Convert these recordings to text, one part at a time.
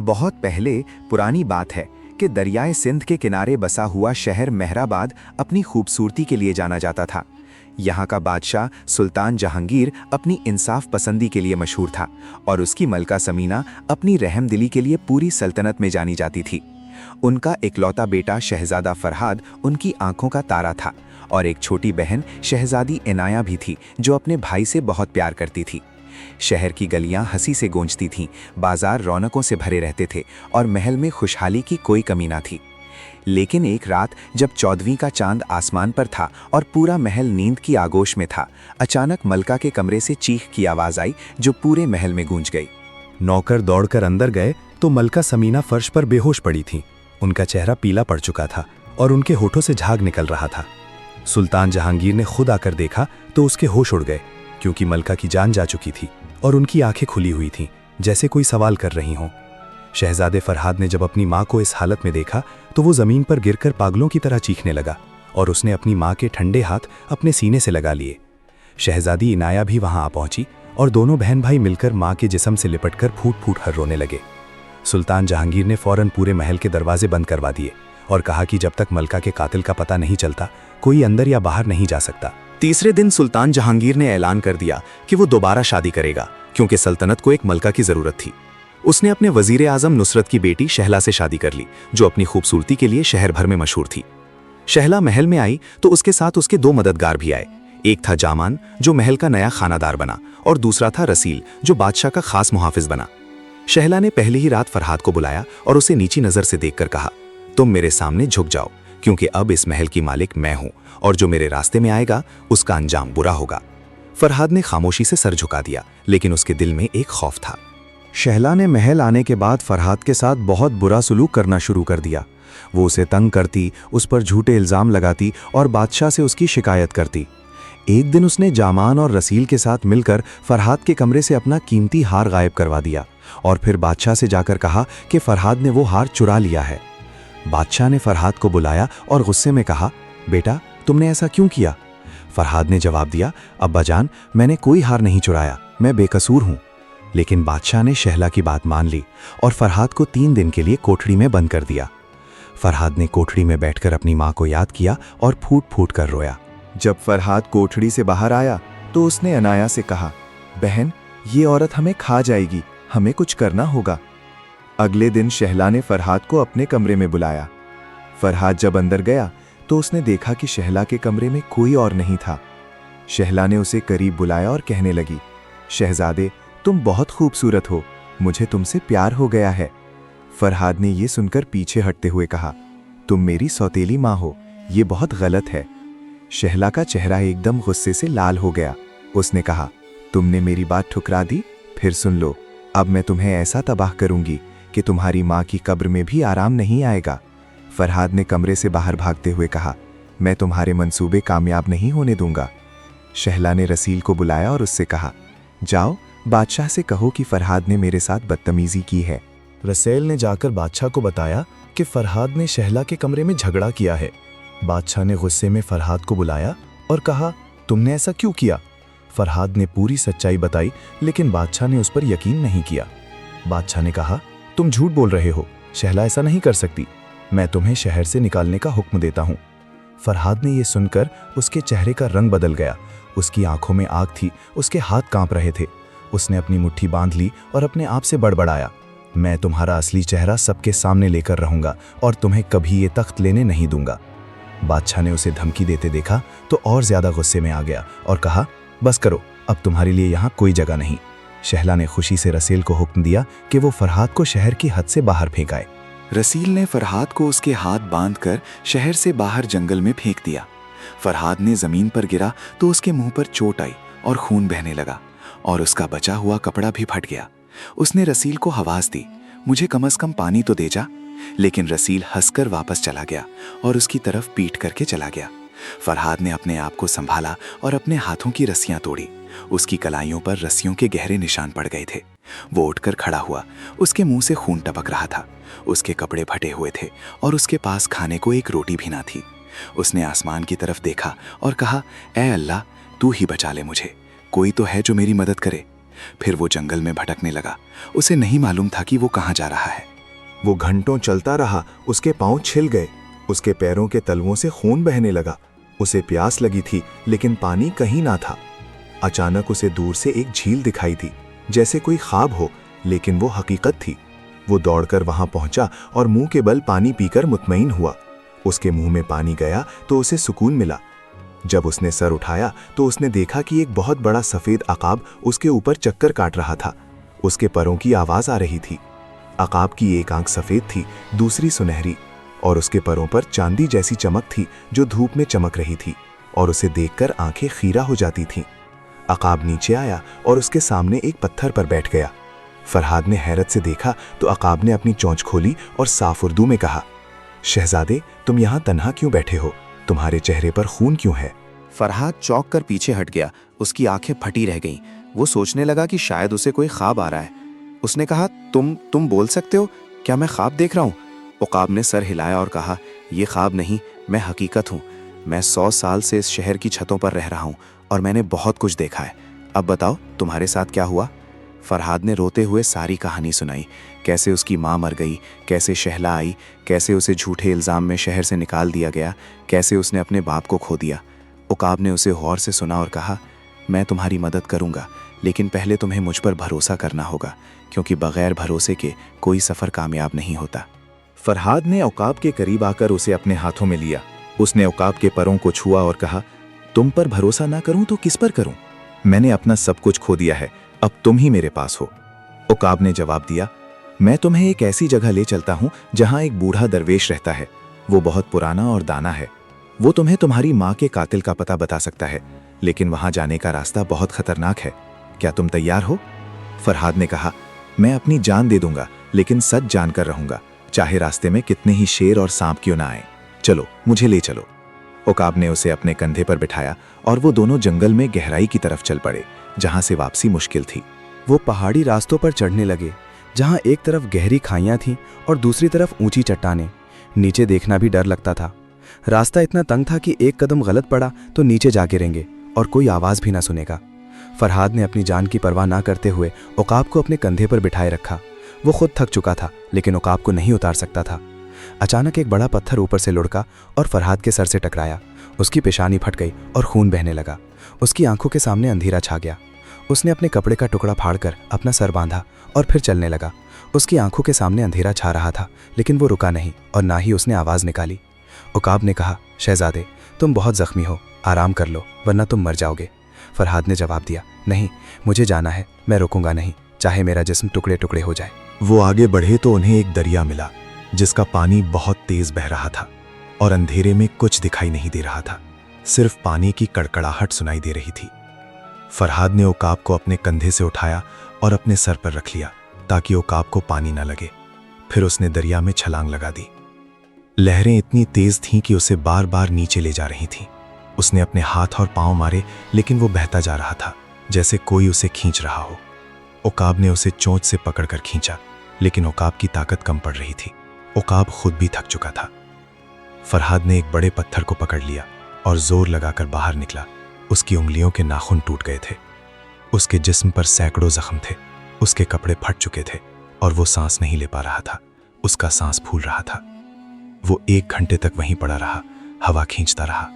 बहुत पहले पुरानी बात है कि दरियाए सिंध के किनारे बसा हुआ शहर मेहराबाद अपनी खूबसूरती के लिए जाना जाता था। यहाँ का बादशाह सुल्तान जहांगीर अपनी इंसाफ पसंदी के लिए मशहूर था और उसकी मलका समीना अपनी रहमदिली के लिए पूरी सल्तनत में जानी जाती थी। उनका इकलौता बेटा शहजादा फरहाद उनकी आंखों का तारा था और एक छोटी बहन शहजादी इनाया भी थी जो अपने भाई से बहुत प्यार करती थी। शहर की गलियां हंसी से गूंजती थीं, बाजार रौनकों से भरे रहते थे और महल में खुशहाली की कोई कमी ना थी। लेकिन एक रात जब 14वीं का चांद आसमान पर था और पूरा महल नींद की आगोश में था, अचानक मलका के कमरे से चीख की आवाज आई जो पूरे महल में गूंज गई। नौकर दौड़कर अंदर गए तो मलका समीना फर्श पर बेहोश पड़ी थीं। उनका चेहरा पीला पड़ चुका था और उनके होठों से झाग निकल रहा था। सुल्तान जहांगीर ने खुद आकर देखा तो उसके होश उड़ गए, क्योंकि मलका की जान जा चुकी थी और उनकी आंखें खुली हुई थीं, जैसे कोई सवाल कर रही हों। शहजादे फरहाद ने जब अपनी माँ को इस हालत में देखा तो वो जमीन पर गिरकर पागलों की तरह चीखने लगा और उसने अपनी माँ के ठंडे हाथ अपने सीने से लगा लिए। शहजादी इनाया भी वहां आ पहुंची और दोनों बहन भाई मिलकर माँ के जिस्म से लिपटकर फूट फूट कर रोने लगे। सुल्तान जहांगीर ने फौरन पूरे महल के दरवाजे बंद करवा दिए और कहा कि जब तक मलका के कातिल का पता नहीं चलता कोई अंदर या बाहर नहीं जा सकता। तीसरे दिन सुल्तान जहांगीर ने ऐलान कर दिया कि वो दोबारा शादी करेगा, क्योंकि सल्तनत को एक मलका की जरूरत थी। उसने अपने वजीर आजम नुसरत की बेटी शहला से शादी कर ली, जो अपनी खूबसूरती के लिए शहर भर में मशहूर थी। शहला महल में आई तो उसके साथ उसके दो मददगार भी आए। एक था जामान, जो महल का नया खानादार बना, और दूसरा था रसील, जो बादशाह का खास मुहाफिज बना। शहला ने पहली ही रात फरहाद को बुलाया और उसे नीची नजर से देखकर कहा, तुम मेरे सामने झुक जाओ, क्योंकि अब इस महल की मालिक मैं हूं और जो मेरे रास्ते में आएगा उसका अंजाम बुरा होगा। फरहाद ने खामोशी से सर झुका दिया, लेकिन उसके दिल में एक खौफ था। शहला ने महल आने के बाद फरहाद के साथ बहुत बुरा सलूक करना शुरू कर दिया। वो उसे तंग करती, उस पर झूठे इल्जाम लगाती और बादशाह से उसकी शिकायत करती। एक दिन उसने जामान और रसील के साथ मिलकर फरहाद के कमरे से अपना कीमती हार गायब करवा दिया और फिर बादशाह से जाकर कहा कि फरहाद ने वो हार चुरा लिया है। बादशाह ने फरहाद को बुलाया और गुस्से में कहा, बेटा तुमने ऐसा क्यों किया? फरहाद ने जवाब दिया, अब्बाजान मैंने कोई हार नहीं चुराया, मैं बेकसूर हूं। लेकिन बादशाह ने शहला की बात मान ली और फरहाद को 3 दिन के लिए कोठड़ी में बंद कर दिया। फरहाद ने कोठड़ी में बैठकर अपनी माँ को याद किया और फूट फूट कर रोया। जब फरहाद कोठड़ी से बाहर आया तो उसने अनाया से कहा, बहन ये औरत हमें खा जाएगी, हमें कुछ करना होगा। अगले दिन शहला ने फरहाद को अपने कमरे में बुलाया। फरहाद जब अंदर गया तो उसने देखा कि शहला के कमरे में कोई और नहीं था। शहला ने उसे करीब बुलाया और कहने लगी, शहजादे तुम बहुत खूबसूरत हो, मुझे तुमसे प्यार हो गया है। फरहाद ने यह सुनकर पीछे हटते हुए कहा, तुम मेरी सौतेली माँ हो, ये बहुत गलत है। शहला का चेहरा एकदम गुस्से से लाल हो गया। उसने कहा, तुमने मेरी बात ठुकरा दी, फिर सुन लो, अब मैं तुम्हें ऐसा तबाह करूंगी कि तुम्हारी माँ की कब्र में भी आराम नहीं आएगा। फरहाद ने कमरे से बाहर भागते हुए कहा, मैं तुम्हारे मंसूबे कामयाब नहीं होने दूंगा। शहला ने रसील को बुलाया और उससे कहा, जाओ बादशाह से कहो कि फरहाद ने मेरे साथ बदतमीजी की है। रसील ने जाकर बादशाह को बताया कि फरहाद ने शहला के कमरे में झगड़ा किया है। बादशाह ने गुस्से में फरहाद को बुलाया और कहा, तुमने ऐसा क्यों किया? फरहाद ने पूरी सच्चाई बताई, लेकिन बादशाह ने उस पर यकीन नहीं किया। बादशाह ने कहा, तुम झूठ बोल रहे हो, शहला ऐसा नहीं कर सकती, मैं तुम्हें शहर से निकालने का हुक्म देता हूँ। फरहाद ने यह सुनकर उसके चेहरे का रंग बदल गया, उसकी आंखों में आग थी, उसके हाथ कांप रहे थे। उसने अपनी मुट्ठी बांध ली और अपने आप से बड़बड़ाया, मैं तुम्हारा असली चेहरा सबके सामने लेकर रहूंगा और तुम्हें कभी ये तख्त लेने नहीं दूंगा। बादशाह ने उसे धमकी देते देखा तो और ज्यादा गुस्से में आ गया और कहा, बस करो, अब तुम्हारे लिए यहाँ कोई जगह नहीं। शहला ने खुशी से रसील को हुक्म दिया कि वो फरहाद को शहर की हद से बाहर फेंकाए। रसील ने फरहाद को उसके हाथ बांधकर शहर से बाहर जंगल में फेंक दिया। फरहाद ने जमीन पर गिरा तो उसके मुंह पर चोट आई और खून बहने लगा और उसका बचा हुआ कपड़ा भी फट गया। उसने रसील को आवाज दी, मुझे कम से कम पानी तो दे जा। लेकिन रसील हंसकर वापस चला गया और उसकी तरफ पीट करके चला गया। फरहाद ने अपने आप को संभाला और अपने हाथों की रस्सियां तोड़ी। उसकी कलाइयों पर रस्सियों के गहरे निशान पड़ गए थे। वो उठकर खड़ा हुआ, उसके मुंह से खून टपक रहा था, उसके कपड़े फटे हुए थे और उसके पास खाने को एक रोटी भी ना थी। उसने आसमान की तरफ देखा और कहा, ऐ अल्लाह, तू ही बचा ले मुझे, कोई तो है जो मेरी मदद करे। फिर वो जंगल में भटकने लगा। उसे नहीं मालूम था कि वो कहाँ जा रहा है। वो घंटों चलता रहा, उसके पांव छिल गए, उसके पैरों के तलवों से खून बहने लगा। उसे प्यास लगी थी, लेकिन पानी कहीं ना था। अचानक उसे दूर से एक झील दिखाई दी, जैसे कोई ख्वाब हो, लेकिन वो हकीकत थी। वो दौड़कर वहां पहुंचा और मुंह के बल पानी पीकर मुतमईन हुआ। उसके मुंह में पानी गया तो उसे सुकून मिला। जब उसने सर उठाया तो उसने देखा कि एक बहुत बड़ा सफेद अकाब उसके ऊपर चक्कर काट रहा था। उसके पैरों की आवाज आ रही थी। अकाब की एक आंख सफेद थी, दूसरी सुनहरी, और उसके पैरों पर चांदी जैसी चमक थी जो धूप में चमक रही थी, और उसे देखकर आंखें खीरा हो जाती थीं। अकाब नीचे आया और उसके सामने एक पत्थर पर बैठ गया। फरहाद ने हैरत से देखा तो अकाब ने अपनी चोंच खोली और साफ उर्दू में कहा, शहजादे, तुम यहाँ तन्हा क्यों बैठे हो? तुम्हारे चेहरे पर खून क्यों है? फरहाद चौंक कर पीछे हट गया। उसकी आंखें फटी रह गईं। वो सोचने लगा कि शायद उसे कोई ख्वाब आ रहा है। उसने कहा, तुम बोल सकते हो? क्या मैं ख्वाब देख रहा हूँ? उकाब ने सर हिलाया और कहा, यह ख्वाब नहीं, मैं हकीकत हूँ। मैं 100 साल से इस शहर की छतों पर रह रहा हूँ और मैंने बहुत कुछ देखा है। अब बताओ, तुम्हारे साथ क्या हुआ? फरहाद ने रोते हुए सारी कहानी सुनाई। कैसे उसकी माँ मर गई, कैसे शहला आई, कैसे उसे झूठे इल्ज़ाम में शहर से निकाल दिया गया, कैसे उसने अपने बाप को खो दिया। उकाब ने उसे गौर से सुना और कहा, मैं तुम्हारी मदद करूँगा, लेकिन पहले तुम्हें मुझ पर भरोसा करना होगा, क्योंकि बग़ैर भरोसे के कोई सफ़र कामयाब नहीं होता। फरहाद ने उकाब के करीब आकर उसे अपने हाथों में लिया। उसने उकाब के पैरों को छुआ और कहा, तुम पर भरोसा ना करूं तो किस पर करूं? मैंने अपना सब कुछ खो दिया है, अब तुम ही मेरे पास हो। उकाब ने जवाब दिया, मैं तुम्हें एक ऐसी जगह ले चलता हूं जहां एक बूढ़ा दरवेश रहता है। वो बहुत पुराना और दाना है। वो तुम्हें तुम्हारी माँ के कातिल का पता बता सकता है, लेकिन वहां जाने का रास्ता बहुत खतरनाक है। क्या तुम तैयार हो? फरहाद ने कहा, मैं अपनी जान दे दूंगा, लेकिन सच जानकर रहूंगा, चाहे रास्ते में कितने ही शेर और सांप क्यों ना आए। चलो, मुझे ले चलो। उकाब ने उसे अपने कंधे पर बिठाया और वो दोनों जंगल में गहराई की तरफ चल पड़े, जहां से वापसी मुश्किल थी। वो पहाड़ी रास्तों पर चढ़ने लगे, जहां एक तरफ गहरी खाइयां थीं और दूसरी तरफ ऊंची चट्टानें। नीचे देखना भी डर लगता था। रास्ता इतना तंग था कि एक कदम गलत पड़ा तो नीचे जा गिरेंगे और कोई आवाज़ भी ना सुनेगा। फरहाद ने अपनी जान की परवाह ना करते हुए उकाब को अपने कंधे पर बिठाए रखा। वो खुद थक चुका था, लेकिन उकाब को नहीं उतार सकता था। अचानक एक बड़ा पत्थर ऊपर से लुढ़का और फरहाद के सर से टकराया। उसकी पेशानी फट गई और खून बहने लगा। उसकी आंखों के सामने अंधेरा छा गया। उसने अपने कपड़े का टुकड़ा फाड़कर अपना सर बांधा और फिर चलने लगा। उसकी आंखों के सामने अंधेरा छा रहा था, लेकिन वो रुका नहीं और ना ही उसने आवाज़ निकाली। उकाब ने कहा, शहजादे, तुम बहुत जख्मी हो, आराम कर लो, वरना तुम मर जाओगे। फरहाद ने जवाब दिया, नहीं, मुझे जाना है, मैं रुकूंगा नहीं, चाहे मेरा जिस्म टुकड़े टुकड़े हो जाए। वो आगे बढ़े तो उन्हें एक दरिया मिला, जिसका पानी बहुत तेज बह रहा था और अंधेरे में कुछ दिखाई नहीं दे रहा था। सिर्फ पानी की कड़कड़ाहट सुनाई दे रही थी। फरहाद ने उकाब को अपने कंधे से उठाया और अपने सर पर रख लिया, ताकि उकाब को पानी न लगे। फिर उसने दरिया में छलांग लगा दी। लहरें इतनी तेज थीं कि उसे बार बार नीचे ले जा रही थीं। उसने अपने हाथ और पांव मारे, लेकिन वो बहता जा रहा था, जैसे कोई उसे खींच रहा हो। उकाब ने उसे चोंच से पकड़कर खींचा, लेकिन उकाब की ताकत कम पड़ रही थी। उकाब खुद भी थक चुका था। फरहाद ने एक बड़े पत्थर को पकड़ लिया और जोर लगाकर बाहर निकला। उसकी उंगलियों के नाखून टूट गए थे। उसके जिस्म पर सैकड़ों जख्म थे। उसके कपड़े फट चुके थे और वो सांस नहीं ले पा रहा था। उसका सांस फूल रहा था। वो 1 घंटे तक वहीं पड़ा रहा, हवा खींचता रहा,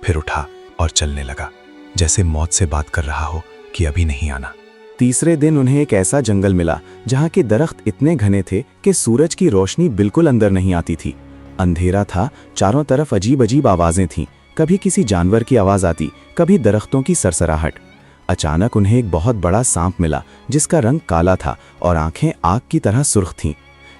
फिर उठा और चलने लगा, जैसे मौत से बात कर रहा हो कि अभी नहीं आना। तीसरे दिन उन्हें एक ऐसा जंगल मिला जहां के दरख्त इतने घने थे कि सूरज की रोशनी बिल्कुल अंदर नहीं आती थी। अंधेरा था, चारों तरफ अजीब अजीब आवाजें थीं। कभी किसी जानवर की आवाज आती, कभी दरख्तों की सरसराहट। अचानक उन्हें एक बहुत बड़ा सांप मिला, जिसका रंग काला था और आंखें आग की तरह सुर्ख थीं।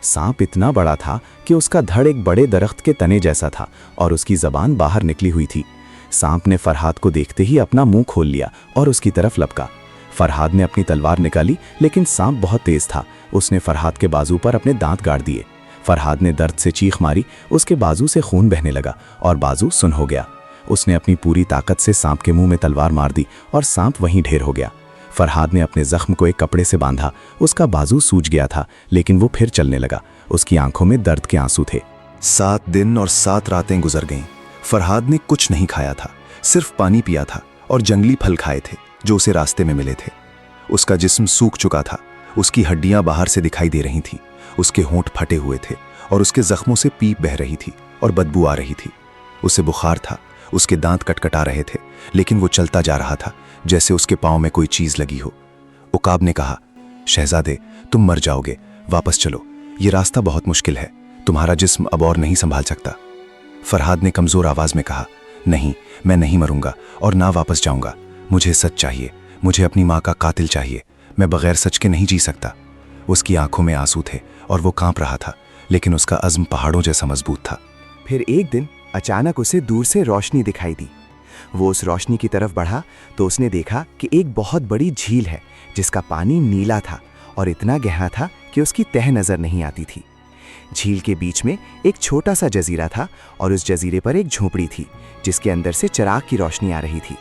सांप इतना बड़ा था कि उसका धड़ एक बड़े दरख्त के तने जैसा था और उसकी जबान बाहर निकली हुई थी। सांप ने फरहाद को देखते ही अपना मुंह खोल लिया और उसकी तरफ लपका। फरहाद ने अपनी तलवार निकाली, लेकिन सांप बहुत तेज था। उसने फरहाद के बाजू पर अपने दांत गाड़ दिए। फरहाद ने दर्द से चीख मारी। उसके बाजू से खून बहने लगा और बाजू सुन्न हो गया। उसने अपनी पूरी ताकत से सांप के मुंह में तलवार मार दी और सांप वहीं ढेर हो गया। फरहाद ने अपने जख्म को एक कपड़े से बांधा। उसका बाजू सूज गया था, लेकिन वो फिर चलने लगा। उसकी आंखों में दर्द के आंसू थे। 7 दिन और 7 रातें गुजर गईं। फरहाद ने कुछ नहीं खाया था, सिर्फ पानी पिया था और जंगली फल खाए थे जो उसे रास्ते में मिले थे। उसका जिस्म सूख चुका था, उसकी हड्डियां बाहर से दिखाई दे रही थीं, उसके होंठ फटे हुए थे और उसके जख्मों से पीप बह रही थी और बदबू आ रही थी। उसे बुखार था, उसके दांत कटकटा रहे थे, लेकिन वो चलता जा रहा था जैसे उसके पांव में कोई चीज लगी हो। उकाब ने कहा, शहजादे, तुम मर जाओगे, वापस चलो, ये रास्ता बहुत मुश्किल है, तुम्हारा जिस्म अब और नहीं संभाल सकता। फरहाद ने कमजोर आवाज में कहा, नहीं, मैं नहीं मरूंगा और ना वापस जाऊंगा। मुझे सच चाहिए, मुझे अपनी माँ का कातिल चाहिए, मैं बगैर सच के नहीं जी सकता। उसकी आंखों में आंसू थे और वो कांप रहा था, लेकिन उसका अज़्म पहाड़ों जैसा मजबूत था। फिर एक दिन अचानक उसे दूर से रोशनी दिखाई दी। वो उस रोशनी की तरफ बढ़ा तो उसने देखा कि एक बहुत बड़ी झील है जिसका पानी नीला था और इतना गहरा था कि उसकी तह नजर नहीं आती थी। झील के बीच में एक छोटा सा जजीरा था और उस जजीरे पर एक झोपड़ी थी जिसके अंदर से चिराग की रोशनी आ रही थी।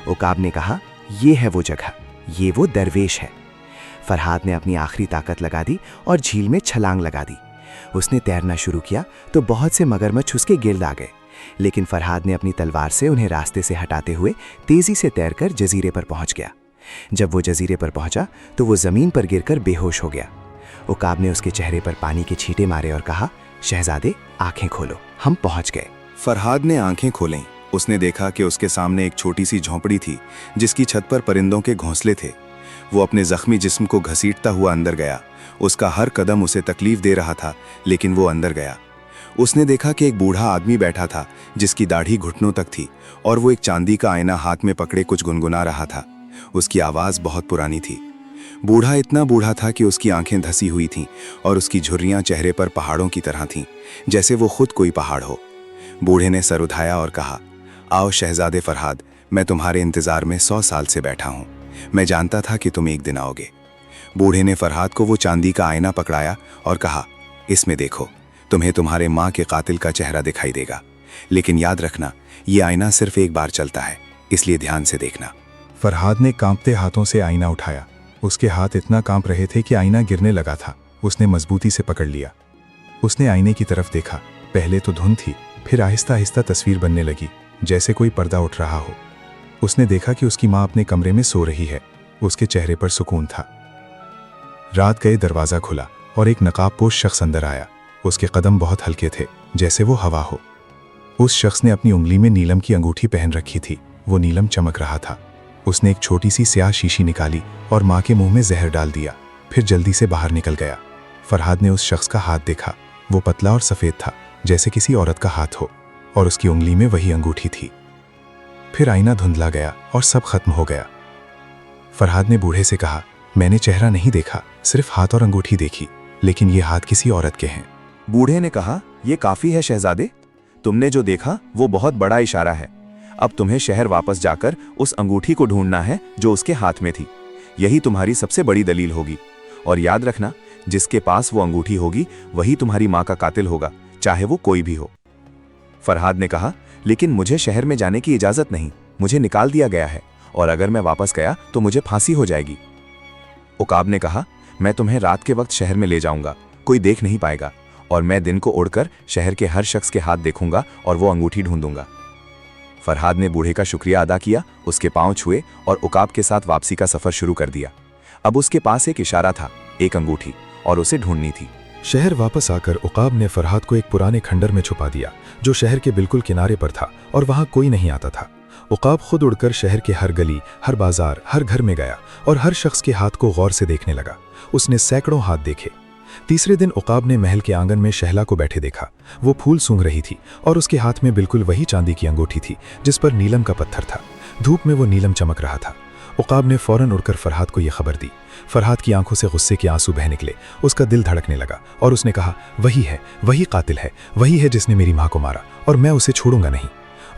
उकाब ने कहा, ये है वो जगह, ये वो दरवेश है। फरहाद ने अपनी आखिरी ताकत लगा दी और झील में छलांग लगा दी। उसने तैरना शुरू किया तो बहुत से मगरमच्छ उसके गिर्द आ गए, लेकिन फरहाद ने अपनी तलवार से उन्हें रास्ते से हटाते हुए तेजी से तैरकर जजीरे पर पहुंच गया। जब वो जजीरे पर पहुंचा तो वो जमीन पर गिरकर बेहोश हो गया। उकाब ने उसके चेहरे पर पानी के छींटे मारे और कहा, शहजादे, आंखें खोलो, हम पहुंच गए। फरहाद ने आंखें खोलीं। उसने देखा कि उसके सामने एक छोटी सी झोंपड़ी थी जिसकी छत पर परिंदों के घोंसले थे। वो अपने जख्मी जिस्म को घसीटता हुआ अंदर गया। उसका हर कदम उसे तकलीफ दे रहा था, लेकिन वो अंदर गया। उसने देखा कि एक बूढ़ा आदमी बैठा था जिसकी दाढ़ी घुटनों तक थी और वो एक चांदी का आईना हाथ में पकड़े कुछ गुनगुना रहा था। उसकी आवाज बहुत पुरानी थी। बूढ़ा इतना बूढ़ा था कि उसकी आंखें धसी हुई थीं और उसकी झुर्रियां चेहरे पर पहाड़ों की तरह थीं, जैसे वो खुद कोई पहाड़ हो। बूढ़े ने सर उठाया और कहा, आओ शहजादे फरहाद, मैं तुम्हारे इंतजार में 100 साल से बैठा हूं। मैं जानता था कि तुम एक दिन आओगे। बूढ़े ने फरहाद को वो चांदी का आईना पकड़ाया और कहा, इसमें देखो, तुम्हें तुम्हारे माँ के कातिल का चेहरा दिखाई देगा, लेकिन याद रखना, ये आईना सिर्फ एक बार चलता है, इसलिए ध्यान से देखना। फरहाद ने कांपते हाथों से आईना उठाया। उसके हाथ इतना कांप रहे थे कि आईना गिरने लगा था। उसने मजबूती से पकड़ लिया। उसने आईने की तरफ देखा। पहले तो धुंध थी, फिर आहिस्ता आहिस्ता तस्वीर बनने लगी, जैसे कोई पर्दा उठ रहा हो। उसने देखा कि उसकी माँ अपने कमरे में सो रही है। उसके चेहरे पर सुकून था। रात गए दरवाज़ा खुला और एक नकाबपोश शख्स अंदर आया। उसके कदम बहुत हल्के थे, जैसे वो हवा हो। उस शख्स ने अपनी उंगली में नीलम की अंगूठी पहन रखी थी। वो नीलम चमक रहा था। उसने एक छोटी सी स्याह शीशी निकाली और माँ के मुंह में जहर डाल दिया, फिर जल्दी से बाहर निकल गया। फरहाद ने उस शख्स का हाथ देखा। वो पतला और सफ़ेद था, जैसे किसी औरत का हाथ हो, और उसकी उंगली में वही अंगूठी थी। फिर आईना धुंधला गया और सब खत्म हो गया। फरहाद ने बूढ़े से कहा, मैंने चेहरा नहीं देखा, सिर्फ हाथ और अंगूठी देखी, लेकिन ये हाथ किसी औरत के हैं। बूढ़े ने कहा, यह काफी है शहजादे, तुमने जो देखा वो बहुत बड़ा इशारा है। अब तुम्हें शहर वापस जाकर उस अंगूठी को ढूंढना है जो उसके हाथ में थी। यही तुम्हारी सबसे बड़ी दलील होगी। और याद रखना, जिसके पास वो अंगूठी होगी वही तुम्हारी माँ का कातिल होगा, चाहे वो कोई भी हो। फरहाद ने कहा, लेकिन मुझे शहर में जाने की इजाजत नहीं, मुझे निकाल दिया गया है, और अगर मैं वापस गया तो मुझे फांसी हो जाएगी। उकाब ने कहा, मैं तुम्हें रात के वक्त शहर में ले जाऊंगा, कोई देख नहीं पाएगा, और मैं दिन को उड़कर शहर के हर शख्स के हाथ देखूंगा और वो अंगूठी ढूंढूंगा। फरहाद ने बूढ़े का शुक्रिया अदा किया, उसके पांव छुए और उकाब के साथ वापसी का सफर शुरू कर दिया। अब उसके पास एक इशारा था, एक अंगूठी, और उसे ढूंढनी थी। शहर वापस आकर उकाब ने फरहाद को एक पुराने खंडर में छुपा दिया जो शहर के बिल्कुल किनारे पर था और वहां कोई नहीं आता था। उकाब खुद उड़कर शहर के हर गली, हर बाजार, हर घर में गया और हर शख्स के हाथ को गौर से देखने लगा। उसने सैकड़ों हाथ देखे। तीसरे दिन उकाब ने महल के आंगन में शहला को बैठे देखा। वो फूल सूंघ रही थी और उसके हाथ में बिल्कुल वही चांदी की अंगूठी थी जिस पर नीलम का पत्थर था। धूप में वो नीलम चमक रहा था। उकाब ने फौरन उड़कर फरहाद को यह खबर दी। फरहाद की आंखों से गुस्से के आंसू बह निकले। उसका दिल धड़कने लगा और उसने कहा, वही है, वही कातिल है, वही है जिसने मेरी माँ को मारा, और मैं उसे छोड़ूंगा नहीं।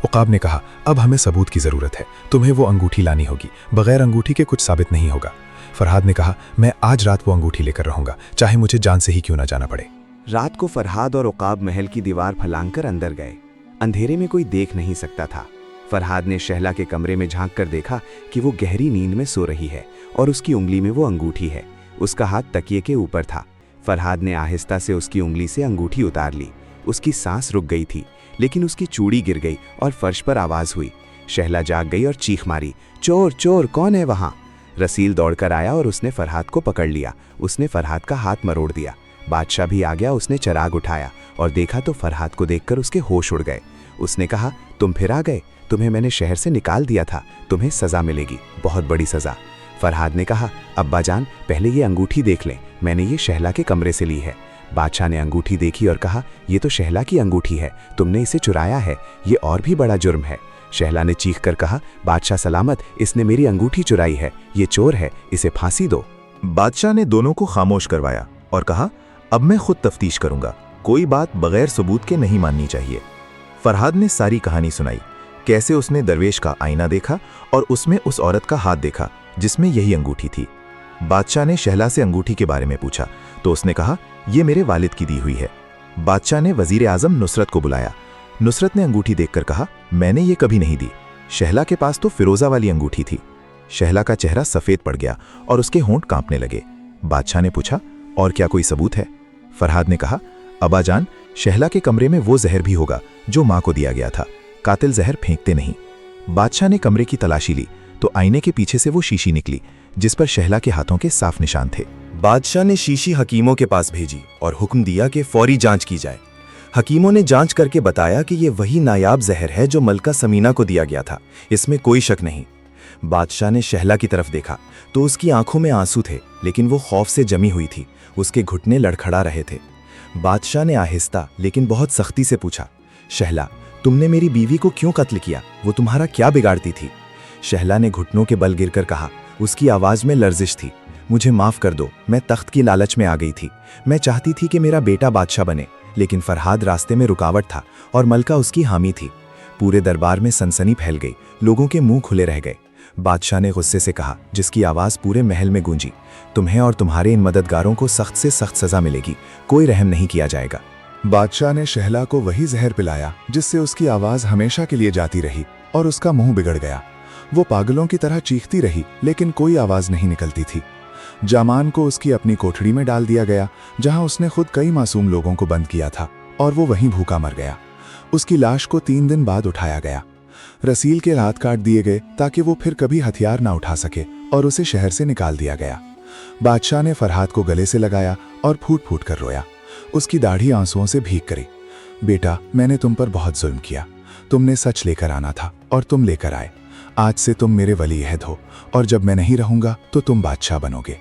उकाब ने कहा, अब हमें सबूत की जरूरत है, तुम्हें वो अंगूठी लानी होगी, बगैर अंगूठी के कुछ साबित नहीं होगा। फरहाद ने कहा, मैं आज रात वो अंगूठी लेकर रहूंगा, चाहे मुझे जान से ही क्यों ना जाना पड़े। रात को फरहाद और उकाब महल की दीवार फलांगकर अंदर गए। अंधेरे में कोई देख नहीं सकता था। फरहाद ने शहला के कमरे में झांक कर देखा कि वो गहरी नींद में सो रही है और उसकी उंगली में वो अंगूठी है। उसका हाथ तकिए के ऊपर था। फरहाद ने आहिस्ता से उसकी उंगली से अंगूठी उतार ली। उसकी सांस रुक गई थी, लेकिन उसकी चूड़ी गिर गई और फर्श पर आवाज हुई। शहला जाग गई और चीख मारी, चोर चोर, कौन है वहां? रसील दौड़कर आया और उसने फरहाद को पकड़ लिया। उसने फरहाद का हाथ मरोड़ दिया। बादशाह भी आ गया। उसने चिराग उठाया और देखा तो फरहाद को देखकर उसके होश उड़ गए। उसने कहा, तुम फिर आ गए? तुम्हें मैंने शहर से निकाल दिया था, तुम्हें सज़ा मिलेगी, बहुत बड़ी सज़ा। फरहाद ने कहा, अब्बा जान, पहले ये अंगूठी देख लें, मैंने ये शहला के कमरे से ली है। बादशाह ने अंगूठी देखी और कहा, ये तो शहला की अंगूठी है, तुमने इसे चुराया है, ये और भी बड़ा जुर्म है। शहला ने चीख कर कहा, बादशाह सलामत, इसने मेरी अंगूठी चुराई है, ये चोर है, इसे फांसी दो। बादशाह ने दोनों को खामोश करवाया और कहा, अब मैं खुद तफ्तीश करूंगा, कोई बात बगैर सबूत के नहीं माननी चाहिए। फरहाद ने सारी कहानी सुनाई, कैसे उसने दरवेश का आईना देखा और उसमें उस औरत का हाथ देखा जिसमें यही अंगूठी थी। बादशाह ने शहला से अंगूठी के बारे में पूछा तो उसने कहा, यह मेरे वालिद की दी हुई है। बादशाह ने वजीर आजम नुसरत को बुलाया। नुसरत ने अंगूठी देखकर कहा, मैंने ये कभी नहीं दी, शहला के पास तो फिरोजा वाली अंगूठी थी। शहला का चेहरा सफेद पड़ गया और उसके होंठ कांपने लगे। बादशाह ने पूछा, और क्या कोई सबूत है? फरहाद ने कहा, अब्बा जान, शहला के कमरे में वो जहर भी होगा जो मां को दिया गया था, कातिल जहर फेंकते नहीं। बादशाह ने कमरे की तलाशी ली तो आईने के पीछे से वो शीशी निकली जिस पर शहला के हाथों के साफ निशान थे। बादशाह ने शीशी हकीमों के पास भेजी और हुक्म दिया कि फौरी जांच की जाए। हकीमों ने जांच करके बताया कि ये वही नायाब जहर है जो मलका समीना को दिया गया था, इसमें कोई शक नहीं। बादशाह ने शहला की तरफ देखा तो उसकी आंखों में आंसू थे, लेकिन वो खौफ से जमी हुई थी, उसके घुटने लड़खड़ा रहे थे। बादशाह ने आहिस्ता लेकिन बहुत सख्ती से पूछा, शहला, तुमने मेरी बीवी को क्यों कत्ल किया? वो तुम्हारा क्या बिगाड़ती थी? शहला ने घुटनों के बल गिरकर कहा, उसकी आवाज में लर्जिश थी, मुझे माफ कर दो, मैं तख्त की लालच में आ गई थी। मैं चाहती थी कि मेरा बेटा बादशाह बने, लेकिन फरहाद रास्ते में रुकावट था और मलका उसकी हामी थी। पूरे दरबार में सनसनी फैल गई, लोगों के मुंह खुले रह गए। बादशाह ने गुस्से से कहा, जिसकी आवाज पूरे महल में गूंजी, तुम्हें और तुम्हारे इन मददगारों को सख्त से सख्त सजा मिलेगी, कोई रहम नहीं किया जाएगा। बादशाह ने शहला को वही जहर पिलाया जिससे उसकी आवाज हमेशा के लिए जाती रही और उसका मुंह बिगड़ गया। वो पागलों की तरह चीखती रही लेकिन कोई आवाज नहीं निकलती थी। जामान को उसकी अपनी कोठड़ी में डाल दिया गया जहां उसने खुद कई मासूम लोगों को बंद किया था और वो वहीं भूखा मर गया। उसकी लाश को 3 दिन बाद उठाया गया। रसील के हाथ काट दिए गए ताकि वो फिर कभी हथियार ना उठा सके और उसे शहर से निकाल दिया गया। बादशाह ने फरहाद को गले से लगाया और फूट फूट कर रोया। उसकी दाढ़ी आंसुओं से भीग करी। बेटा, मैंने तुम पर बहुत जुल्म किया, तुमने सच लेकर आना था और तुम लेकर आए। आज से तुम मेरे वली अहद हो और जब मैं नहीं रहूंगा तो तुम बादशाह बनोगे।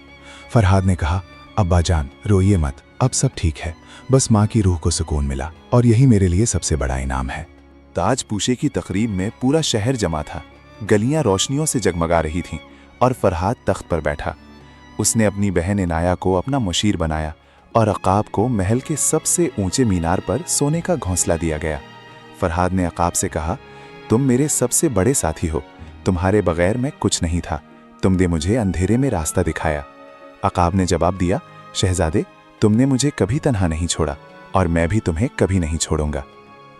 फरहाद ने कहा, अब्बा जान, रोइए मत, अब सब ठीक है, बस माँ की रूह को सुकून मिला और यही मेरे लिए सबसे बड़ा इनाम है। ताजपूशे की तकरीब में पूरा शहर जमा था। गलियां रोशनियों से जगमगा रही थीं और फरहाद तख्त पर बैठा। उसने अपनी बहन इनाया को अपना मुशीर बनाया और अकाब को महल के सबसे ऊंचे मीनार पर सोने का घोंसला दिया गया। फरहाद ने अकाब से कहा, तुम मेरे सबसे बड़े साथी हो, तुम्हारे बगैर मैं कुछ नहीं था, तुमने मुझे अंधेरे में रास्ता दिखाया। अकाब ने जवाब दिया, शहजादे, तुमने मुझे कभी तन्हा नहीं छोड़ा और मैं भी तुम्हें कभी नहीं छोड़ूंगा।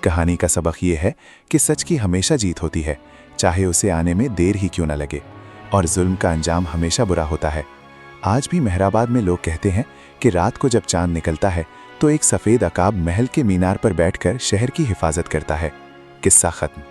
कहानी का सबक ये है कि सच की हमेशा जीत होती है, चाहे उसे आने में देर ही क्यों न लगे, और जुल्म का अंजाम हमेशा बुरा होता है। आज भी मेहराबाद में लोग कहते हैं कि रात को जब चांद निकलता है तो एक सफ़ेद अकाब महल के मीनार पर बैठकर शहर की हिफाजत करता है। किस्सा खत्म।